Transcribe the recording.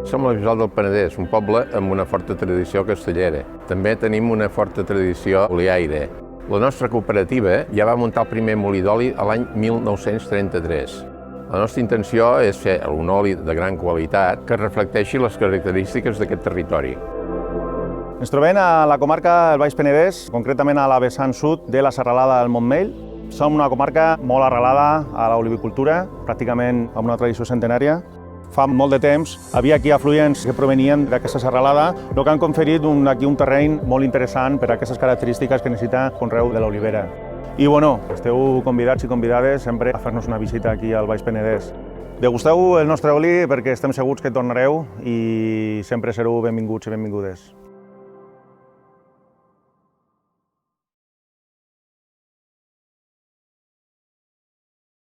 Som la Bisbal del Penedès, un poble amb una forta tradició castellera. També tenim una forta tradició oliaire. La nostra cooperativa ja va muntar el primer molí d'oli l'any 1933. La nostra intenció és fer un oli de gran qualitat que reflecteixi les característiques d'aquest territori. Ens trobem a la comarca del Baix Penedès, concretament a la vessant sud de la serralada del Montmell. Som una comarca molt arrelada a l'olivicultura, pràcticament amb una tradició centenària. Fa molt de temps havia aquí afluents que provenien d'aquesta serralada, el que han conferit aquí un terreny molt interessant per a aquestes característiques que necessita el conreu de l'olivera. I esteu convidats i convidades sempre a fer-nos una visita aquí al Baix Penedès. Degusteu el nostre oli perquè estem segurs que tornareu i sempre sereu benvinguts i benvingudes.